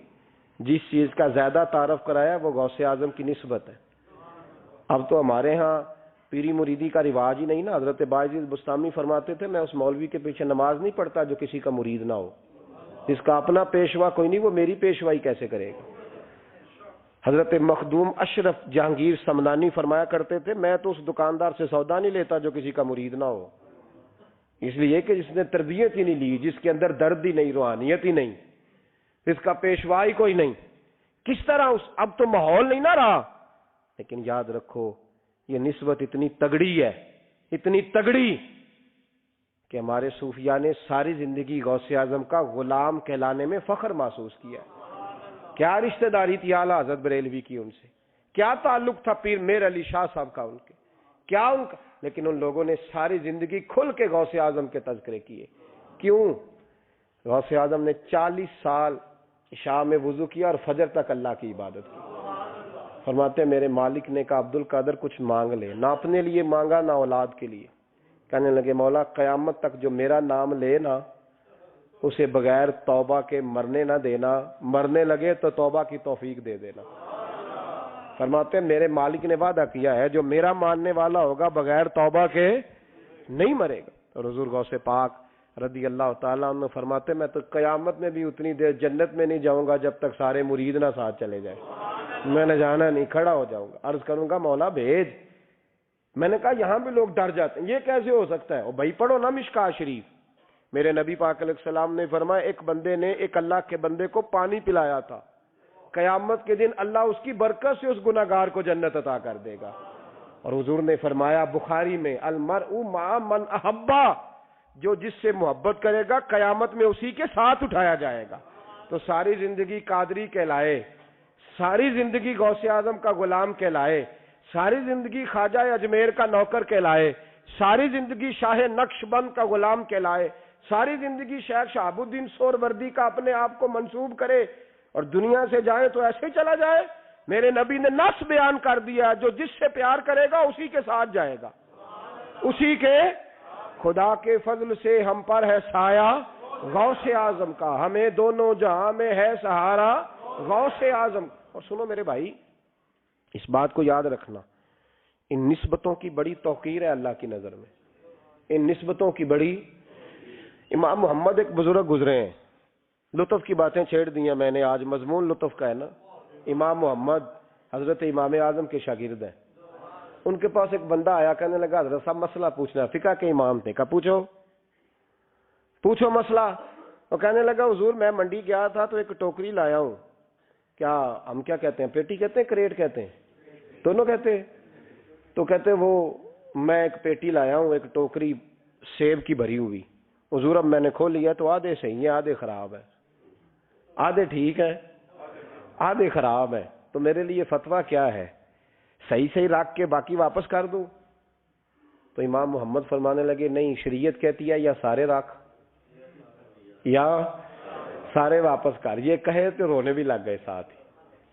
جس چیز کا زیادہ تعارف کرایا وہ غوث اعظم کی نسبت ہے۔ اب تو ہمارے ہاں پیری مریدی کا رواج ہی نہیں نا۔ حضرت باعزید بستامی فرماتے تھے میں اس مولوی کے پیچھے نماز نہیں پڑھتا جو کسی کا مرید نہ ہو، جس کا اپنا پیشوا کوئی نہیں وہ میری پیشوائی کیسے کرے گا۔ حضرت مخدوم اشرف جہانگیر سمنانی فرمایا کرتے تھے میں تو اس دکاندار سے سودا نہیں لیتا جو کسی کا مرید نہ ہو، اس لیے کہ جس نے تربیت ہی نہیں لی، جس کے اندر درد ہی نہیں، روحانیت ہی نہیں، اس کا پیشوا ہی کوئی نہیں. کس طرح اب تو ماحول نہیں نہ رہا. لیکن یاد رکھو یہ نسبت اتنی تگڑی ہے، اتنی تگڑی کہ ہمارے صوفیاء نے ساری زندگی غوث اعظم کا غلام کہلانے میں فخر محسوس کیا. کیا رشتہ داری تھی اعلیٰ حضرت بریلوی کی ان سے، کیا تعلق تھا پیر میر علی شاہ صاحب کا ان کے، کیا ان کا، لیکن ان لوگوں نے ساری زندگی کھل کے غوث اعظم کے تذکرے کیے. کیوں؟ غوث اعظم نے 40 سال عشاء میں وضو کیا اور فجر تک اللہ کی عبادت کی. فرماتے میرے مالک نے کہا عبد القادر کچھ مانگ لے. نہ اپنے لیے مانگا نہ اولاد کے لیے. کہنے لگے مولا قیامت تک جو میرا نام لے نا اسے بغیر توبہ کے مرنے نہ دینا، مرنے لگے تو توبہ کی توفیق دے دینا. فرماتے میرے مالک نے وعدہ کیا ہے جو میرا ماننے والا ہوگا بغیر توبہ کے نہیں مرے گا. اور حضور غوث پاک رضی اللہ تعالیٰ عنہ فرماتے میں تو قیامت میں بھی اتنی دیر جنت میں نہیں جاؤں گا جب تک سارے مرید نہ ساتھ چلے جائیں. میں نے جانا نہیں، کھڑا ہو جاؤں گا، عرض کروں گا مولا بھیج. میں نے کہا یہاں بھی لوگ ڈر جاتے ہیں، یہ کیسے ہو سکتا ہے؟ بھائی پڑھو نا مشکاہ شریف. میرے نبی پاک علیہ السلام نے فرمایا ایک بندے نے ایک اللہ کے بندے کو پانی پلایا تھا، قیامت کے دن اللہ اس کی برکت سے اس گناہگار کو جنت عطا کر دے گا. اور حضور نے فرمایا بخاری میں المرء مع من احبا، جو جس سے محبت کرے گا قیامت میں اسی کے ساتھ اٹھایا جائے گا. تو ساری زندگی قادری کہلائے، ساری زندگی غوث اعظم کا غلام کہلائے، ساری زندگی خواجہ اجمیر کا نوکر کہلائے، ساری زندگی شاہ نقش بند کا غلام کہلائے، ساری زندگی شیخ شہاب الدین سہروردی کا اپنے آپ کو منسوب کرے اور دنیا سے جائے تو ایسے ہی چلا جائے. میرے نبی نے نص بیان کر دیا جو جس سے پیار کرے گا اسی کے ساتھ جائے گا، اسی کے. خدا کے فضل سے ہم پر ہے سایہ غوث اعظم کا، ہمیں دونوں جہاں میں ہے سہارا غوث اعظم. اور سنو میرے بھائی اس بات کو یاد رکھنا، ان نسبتوں کی بڑی توقیر ہے اللہ کی نظر میں، ان نسبتوں کی بڑی. امام محمد ایک بزرگ گزرے ہیں، لطف کی باتیں چھیڑ دی ہیں میں نے، آج مضمون لطف کا ہے نا. امام محمد حضرت امام اعظم کے شاگرد ہیں. ان کے پاس ایک بندہ آیا، کہنے لگا حضرت صاحب مسئلہ پوچھنا ہے. فقہ کے امام تھے. کہا پوچھو مسئلہ. وہ کہنے لگا حضور میں منڈی گیا تھا تو ایک ٹوکری لایا ہوں. کیا ہم کیا کہتے ہیں، پیٹی کہتے ہیں کریٹ کہتے ہیں؟ دونوں کہتے ہیں. تو کہتے وہ میں ایک پیٹی لایا ہوں، ایک ٹوکری سیب کی بھری ہوئی. حضور اب میں نے کھول لیا تو آدھے صحیح ہیں آدھے خراب ہے، آدھے ٹھیک ہے آدھے خراب ہے. تو میرے لیے فتویٰ کیا ہے، صحیح رکھ کے باقی واپس کر دوں؟ تو امام محمد فرمانے لگے نہیں، شریعت کہتی ہے یا سارے رکھ یا سارے واپس کر. یہ کہے تو رونے بھی لگ گئے ساتھ ہی.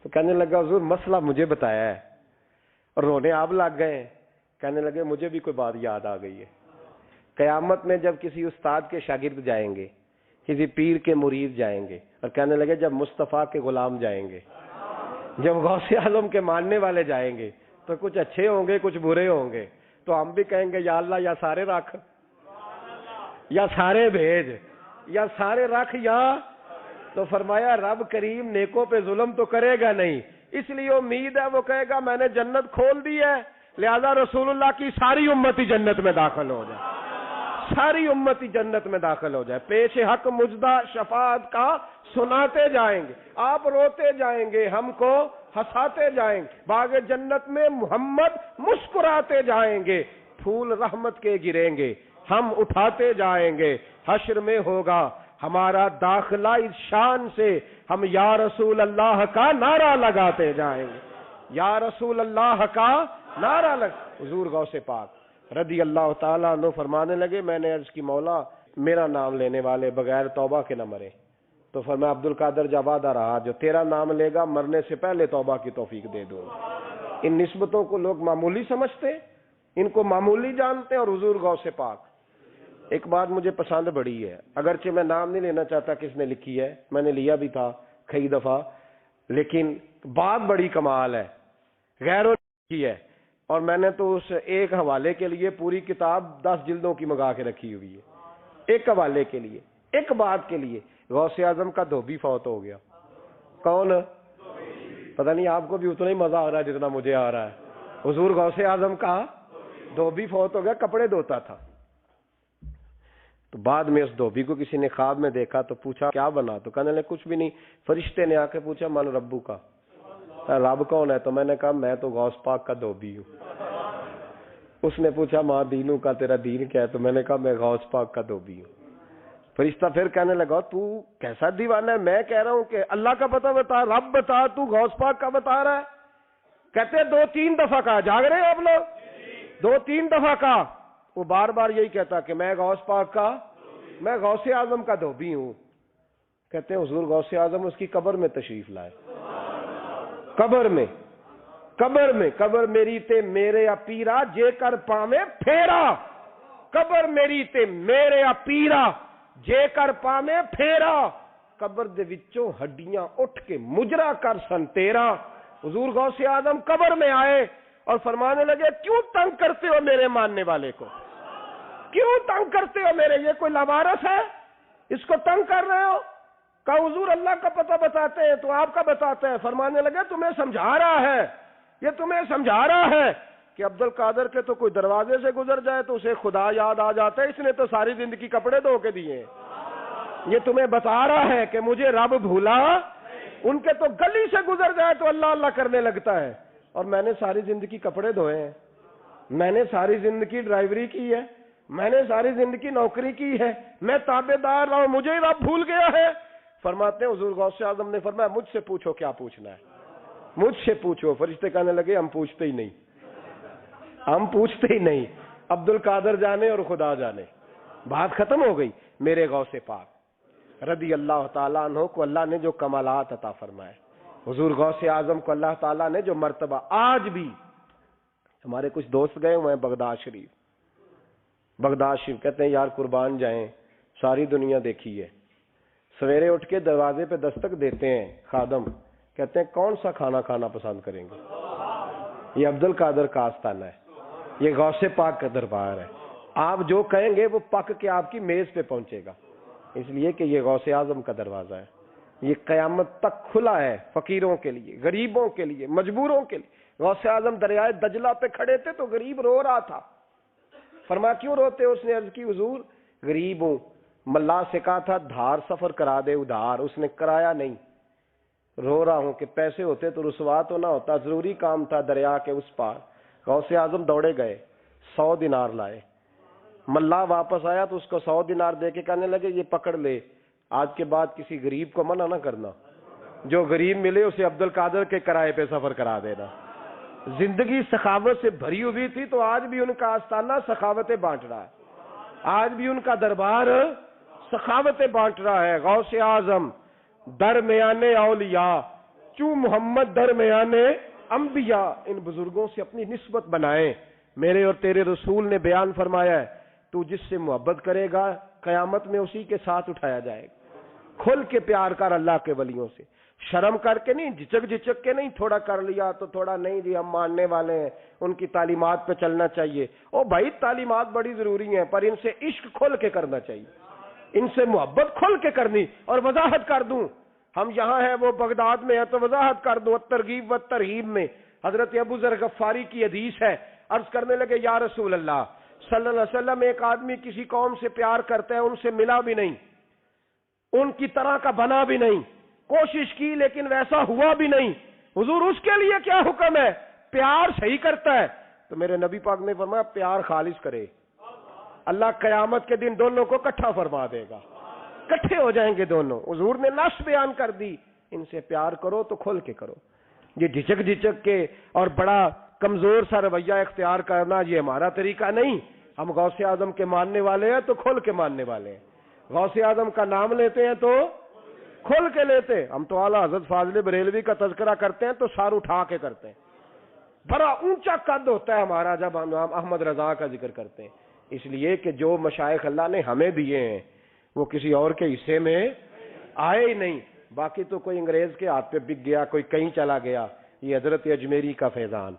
تو کہنے لگا حضور مسئلہ مجھے بتایا ہے، اور رونے آپ لگ گئے. کہنے لگے مجھے بھی کوئی بات یاد آ گئی ہے. قیامت میں جب کسی استاد کے شاگرد جائیں گے، کسی پیر کے مرید جائیں گے، اور کہنے لگے جب مصطفیٰ کے غلام جائیں گے، جب غوث اعظم کے ماننے والے جائیں گے تو کچھ اچھے ہوں گے کچھ برے ہوں گے. تو ہم بھی کہیں گے یا اللہ یا سارے رکھ یا سارے بھیج یا سارے رکھ یا. تو فرمایا رب کریم نیکوں پہ ظلم تو کرے گا نہیں، اس لیے امید ہے وہ کہے گا میں نے جنت کھول دی ہے، لہذا رسول اللہ کی ساری امتی جنت میں داخل ہو جائے، ساری امتی جنت میں داخل ہو جائے. پیش حق مجدہ شفاعت کا سناتے جائیں گے، آپ روتے جائیں گے، ہم کو ہنساتے جائیں گے. باغ جنت میں محمد مسکراتے جائیں گے، پھول رحمت کے گریں گے، ہم اٹھاتے جائیں گے. حشر میں ہوگا ہمارا داخلہ اس شان سے، ہم یا رسول اللہ کا نعرہ لگاتے جائیں گے، یا رسول اللہ کا نعرہ حضور غوث پاک رضی اللہ تعالیٰ عنہ فرمانے لگے میں نے عرض کی مولا میرا نام لینے والے بغیر توبہ کے نہ مرے. تو فرمایا عبد القادر جب وعدہ رہا جو تیرا نام لے گا مرنے سے پہلے توبہ کی توفیق دے دوں. ان نسبتوں کو لوگ معمولی سمجھتے، ان کو معمولی جانتے ہیں. اور حضور غوث پاک ایک بات مجھے پسند بڑی ہے، اگرچہ میں نام نہیں لینا چاہتا کس نے لکھی ہے، میں نے لیا بھی تھا کئی دفعہ، لیکن بات بڑی کمال ہے، غیروں نے لکھی ہے. اور میں نے تو اس ایک حوالے کے لیے پوری کتاب 10 جلدوں کی منگا کے رکھی ہوئی ہے، ایک حوالے کے لیے، ایک بات کے لیے. غوث اعظم کا دھوبی فوت ہو گیا. کون؟ پتہ نہیں آپ کو بھی اتنا ہی مزہ آ رہا ہے جتنا مجھے آ رہا ہے. حضور غوث اعظم کا دھوبی فوت ہو گیا، کپڑے دھوتا تھا. تو بعد میں اس دھوبی کو کسی نے خواب میں دیکھا تو پوچھا کیا بنا؟ تو کہنے لگے کچھ بھی نہیں. فرشتے نے آ کے پوچھا من ربو کا، رب کون ہے؟ تو میں نے کہا میں تو غوث پاک کا دھوبی ہوں. اس نے پوچھا ماں دینوں کا تیرا دین کیا ہے؟ تو میں نے کہا میں غوث پاک کا دھوبی ہوں. فرشتہ پھر کہنے لگا تو کیسا دیوانہ ہے، میں کہہ رہا ہوں کہ اللہ کا پتہ بتا، رب بتا، تو غوث پاک کا بتا رہا ہے. کہتے 2-3 دفعہ کہا. جاگ رہے ہیں آپ لوگ؟ 2-3 دفعہ کہا. وہ بار بار یہی کہتا کہ میں غوث پاک کا، میں غوث اعظم کا دھوبی ہوں. کہتے ہیں حضور غوث اعظم اس کی قبر میں تشریف لائے. قبر میری تے میرے پیرا جے کر پاویں پھیرا. قبر میری تے میرے پیرا جے کر پاویں پھیرا. قبر دے وچوں ہڈیاں اٹھ کے مجرا کر سن تیرا. حضور غوث اعظم قبر میں آئے اور فرمانے لگے کیوں تنگ کرتے ہو میرے ماننے والے کو؟ کیوں تنگ کرتے ہو میرے؟ یہ کوئی لوارث ہے اس کو تنگ کر رہے ہو؟ کہا حضور اللہ کا پتہ بتاتے ہیں تو آپ کا بتاتے ہیں. فرمانے لگے تمہیں سمجھا رہا ہے، یہ تمہیں سمجھا رہا ہے کہ عبد القادر کے تو کوئی دروازے سے گزر جائے تو اسے خدا یاد آ جاتا ہے، اس نے تو ساری زندگی کپڑے دھو کے دیے. یہ تمہیں بتا رہا ہے کہ مجھے رب بھولا، ان کے تو گلی سے گزر جائے تو اللہ اللہ کرنے لگتا ہے، اور میں نے ساری زندگی کپڑے دھوئے ہیں، میں نے ساری زندگی ڈرائیوری کی ہے، میں نے ساری زندگی نوکری کی ہے، میں تابع دار رہا ہوں، مجھے ہی رب بھول گیا ہے. فرماتے ہیں حضور غوث اعظم نے فرمایا مجھ سے پوچھو کیا پوچھنا ہے، مجھ سے پوچھو. فرشتے کہنے لگے ہم پوچھتے ہی نہیں، ہم پوچھتے ہی نہیں، عبد القادر جانے اور خدا جانے. بات ختم ہو گئی. میرے غوث پاک رضی اللہ تعالیٰ عنہ کو اللہ نے جو کمالات عطا فرمائے، حضور غوث اعظم کو اللہ تعالیٰ نے جو مرتبہ، آج بھی ہمارے کچھ دوست گئے ہوئے ہیں بغداد شریف، کہتے ہیں یار قربان جائیں ساری دنیا دیکھی ہے. سویرے اٹھ کے دروازے پہ دستک دیتے ہیں خادم، کہتے ہیں کون سا کھانا کھانا پسند کریں گے؟ یہ عبد القادر کا آستانہ ہے، یہ غوث پاک کا دربار ہے. آپ جو کہیں گے وہ پک کے آپ کی میز پہ پہنچے گا، اس لیے کہ یہ غوث اعظم کا دروازہ ہے. یہ قیامت تک کھلا ہے فقیروں کے لیے، غریبوں کے لیے، مجبوروں کے لیے. غوث اعظم دریائے دجلہ پہ کھڑے تھے تو غریب رو رہا تھا. فرمایا کیوں روتے؟ اس نے عرض کی حضور غریب ہوں، ملا سے کہا تھا دھار سفر کرا دے ادھار، اس نے کرایا نہیں، رو رہا ہوں کہ پیسے ہوتے تو رسوا تو نہ ہوتا، ضروری کام تھا دریا کے اس پار. غوث اعظم دوڑے گئے، 100 دینار لائے. ملا واپس آیا تو اس کو 100 دینار دے کے کہنے لگے یہ پکڑ لے، آج کے بعد کسی غریب کو منع نہ کرنا، جو غریب ملے اسے عبد القادر کے کرائے پہ سفر کرا دینا. زندگی سخاوت سے بھری ہوئی تھی تو آج بھی ان کا آستانہ سخاوتیں بانٹ رہا ہے، آج بھی ان کا دربار سخاوتیں بانٹ رہا ہے. غوث اعظم درمیان اولیاء چوں محمد درمیان انبیاء، ان بزرگوں سے اپنی نسبت بنائیں. میرے اور تیرے رسول نے بیان فرمایا ہے تو جس سے محبت کرے گا قیامت میں اسی کے ساتھ اٹھایا جائے گا. کھل کے پیار کر اللہ کے ولیوں سے، شرم کر کے نہیں، جھچک کے نہیں، تھوڑا کر لیا تو تھوڑا نہیں جی ہم ماننے والے ہیں، ان کی تعلیمات پہ چلنا چاہیے. او بھائی تعلیمات بڑی ضروری ہیں پر ان سے عشق کھل کے کرنا چاہیے، ان سے محبت کھل کے کرنی. اور وضاحت کر دوں، ہم یہاں ہیں وہ بغداد میں ہے تو وضاحت کر دوں. ترغیب و ترہیب میں حضرت ابو ذر غفاری کی حدیث ہے، عرض کرنے لگے یا رسول اللہ صلی اللہ علیہ وسلم ایک آدمی کسی قوم سے پیار کرتا ہے، ان سے ملا بھی نہیں، ان کی طرح کا بنا بھی نہیں، کوشش کی لیکن ویسا ہوا بھی نہیں، حضور اس کے لیے کیا حکم ہے؟ پیار صحیح کرتا ہے تو میرے نبی پاک نے فرمایا پیار خالص کرے، اللہ قیامت کے دن دونوں کو اکٹھا فرما دے گا، اکٹھے ہو جائیں گے دونوں. حضور نے نص بیان کر دی، ان سے پیار کرو تو کھل کے کرو. یہ جھجک کے اور بڑا کمزور سا رویہ اختیار کرنا یہ ہمارا طریقہ نہیں. ہم غوث اعظم کے ماننے والے ہیں تو کھل کے ماننے والے ہیں، غوث اعظم کا نام لیتے ہیں تو کھل کے لیتے. ہم تو اعلیٰ حضرت فاضل بریلوی کا تذکرہ کرتے ہیں تو سار اٹھا کے کرتے ہیں، بڑا اونچا قد ہوتا ہے ہمارا جب ہم احمد رضا کا ذکر کرتے ہیں، اس لیے کہ جو مشائخ اللہ نے ہمیں دیے ہیں وہ کسی اور کے حصے میں آئے ہی نہیں. باقی تو کوئی انگریز کے ہاتھ پہ بک گیا، کوئی کہیں چلا گیا. یہ حضرت اجمیری کا فیضان،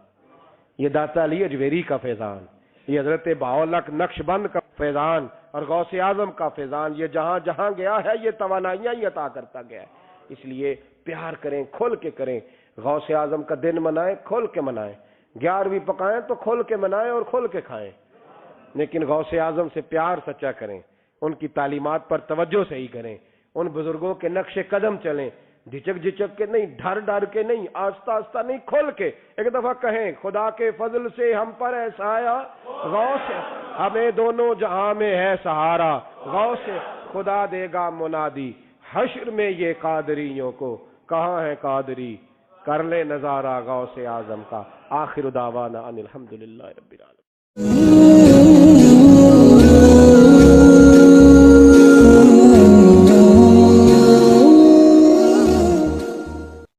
یہ داتا علی اجمیری کا فیضان، یہ حضرت بہاءالحق نقش بند کا فیضان اور غوث اعظم کا فیضان، یہ جہاں جہاں گیا ہے یہ توانائیاں ہی عطا کرتا گیا ہے. اس لیے پیار کریں، کھل کے کریں. غوث اعظم کا دن منائیں، کھل کے منائیں. 11ویں پکائیں تو کھل کے منائیں اور کھل کے کھائیں، لیکن غوث اعظم سے پیار سچا کریں، ان کی تعلیمات پر توجہ سے ہی کریں، ان بزرگوں کے نقش قدم چلیں، جھچک جھچک کے نہیں، ڈر ڈر کے نہیں، آہستہ آہستہ نہیں، کھل کے ایک دفعہ کہیں خدا کے فضل سے ہم پر ہے سایہ غوث ہمیں دونوں جہاں میں ہے سہارا، غوث خدا دے گا منادی حشر میں یہ قادریوں کو، کہاں ہے قادری کر لے نظارہ غوث اعظم کا۔ آخر دعوانا ان الحمدللہ رب العالمین۔